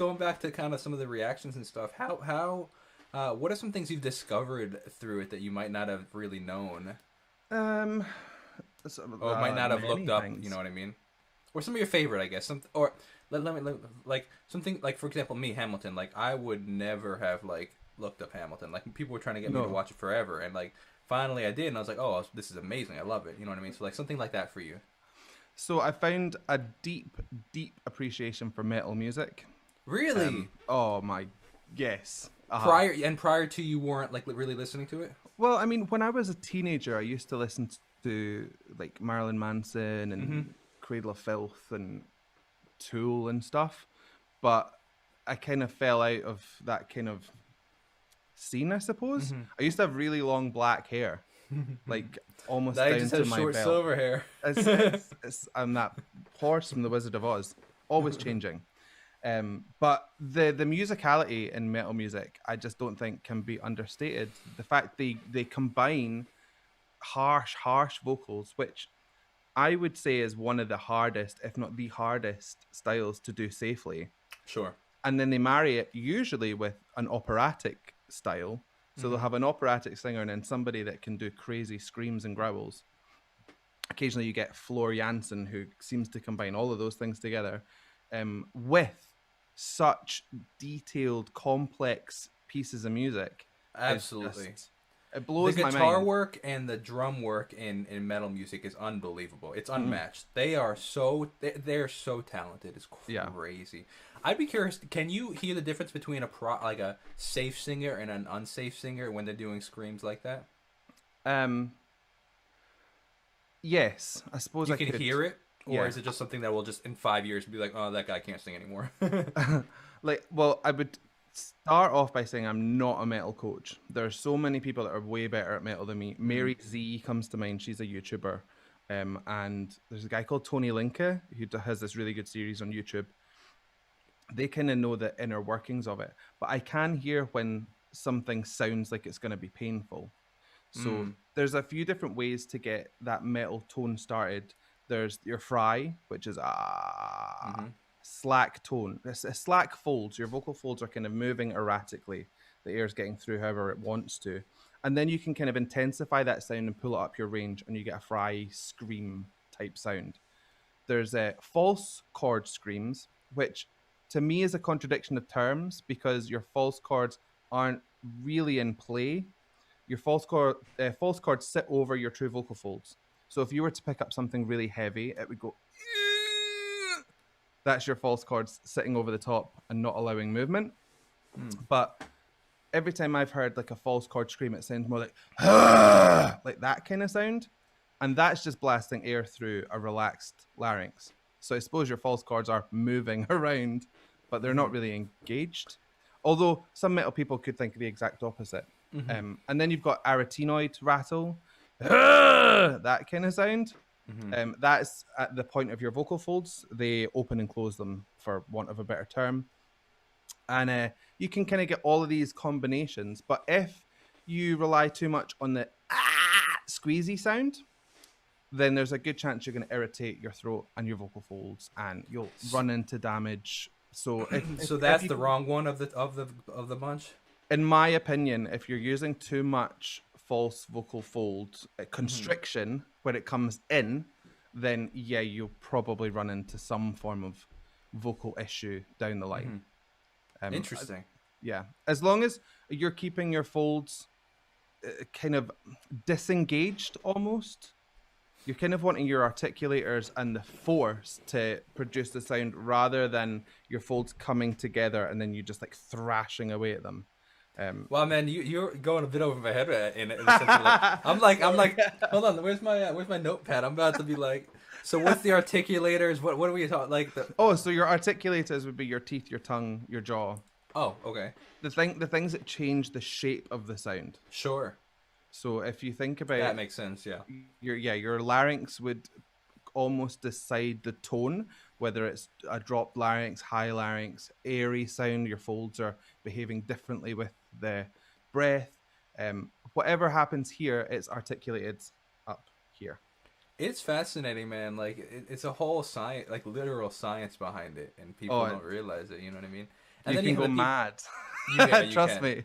going back to kind of some of the reactions and stuff. What are some things you've discovered through it that you might not have really known, Um, or might not have looked many up? You know things. what I mean? Or some of your favorite, I guess. Some or like something like, for example, me Hamilton. Like I would never have like looked up Hamilton. Like people were trying to get me to No. watch it forever, and like finally I did, and I was like, oh, this is amazing. I love it. You know what I mean? So like something like that for you. So I found a deep, deep appreciation for metal music. Really? Oh my, yes. Prior to, you weren't like really listening to it? Well, I mean, when I was a teenager, I used to listen to like Marilyn Manson Mm-hmm. and Cradle of Filth and Tool and stuff, but I kind of fell out of that kind of scene, I suppose. Mm-hmm. I used to have really long black hair, like almost Now you down just to have my short belt. silver hair. I'm that horse from the Wizard of Oz, always changing. But the musicality in metal music, I just don't think can be understated. The fact they combine harsh vocals, which I would say is one of the hardest, if not the hardest, styles to do safely. Sure. And then they marry it usually with an operatic style. So they'll Mm-hmm. have an operatic singer and then somebody that can do crazy screams and growls. Occasionally, you get Floor Jansen, who seems to combine all of those things together with such detailed, complex pieces of music. It's Absolutely. just, it The blows my guitar mind. work and the drum work in metal music is unbelievable. It's Mm, unmatched. They're so talented. It's yeah. crazy. I'd be curious. Can you hear the difference between like a safe singer and an unsafe singer when they're doing screams like that? Um, yes, I suppose You I can could. hear it, or Yeah. is it just something that will just in 5 years be like, oh, that guy can't sing anymore? Like, well, I would start off by saying I'm not a metal coach. There are so many people that are way better at metal than me. Mm-hmm. Mary Z comes to mind. She's a YouTuber. And there's a guy called Tony Linka who has this really good series on YouTube. They kind of know the inner workings of it, but I can hear when something sounds like it's going to be painful. So Mm. there's a few different ways to get that metal tone started. There's your fry, which is Mm-hmm. slack tone. Slack folds. Your vocal folds are kind of moving erratically. The air's getting through however it wants to. And then you can kind of intensify that sound and pull it up your range, and you get a fry scream type sound. There's false chord screams, which to me is a contradiction of terms because your false chords aren't really in play. Your false chords sit over your true vocal folds. So if you were to pick up something really heavy, it would go. That's your false chords sitting over the top and not allowing movement. Mm. But every time I've heard like a false chord scream, it sounds more like that kind of sound, and that's just blasting air through a relaxed larynx. So I suppose your false chords are moving around, but they're Mm-hmm. not really engaged. Although some metal people could think the exact opposite. Mm-hmm. And then you've got arytenoid rattle, that kind of sound. Mm-hmm. That's at the point of your vocal folds. They open and close them, for want of a better term. And you can kind of get all of these combinations. But if you rely too much on the squeezy sound, then there's a good chance you're going to irritate your throat and your vocal folds, and you'll run into damage. So So if that's you the can, wrong one of the bunch. in my opinion, if you're using too much false vocal fold Mm-hmm. constriction when it comes in, then yeah, you'll probably run into some form of vocal issue down the line. Mm-hmm. Um, Interesting. yeah, as long as you're keeping your folds kind of disengaged almost, you're kind of wanting your articulators and the force to produce the sound rather than your folds coming together and then you just like thrashing away at them. Um, Well, man, you're going a bit over my head in the sense of like I'm like, Sorry. hold on, where's my notepad? I'm about to be like, so what's the articulators? What are we talking like the? Oh, so your articulators would be your teeth, your tongue, your jaw. Oh, okay, The things that change the shape of the sound. sure, So if you think about that makes sense. Yeah. your larynx would almost decide the tone, whether it's a dropped larynx, high larynx, airy sound. Your folds are behaving differently with the breath. Whatever happens here, it's articulated up here. It's fascinating, man. Like it's a whole science, like literal science behind it, and people Oh, don't realize it. You know what I mean? And You then can you go have the mad. yeah, you Trust can. me.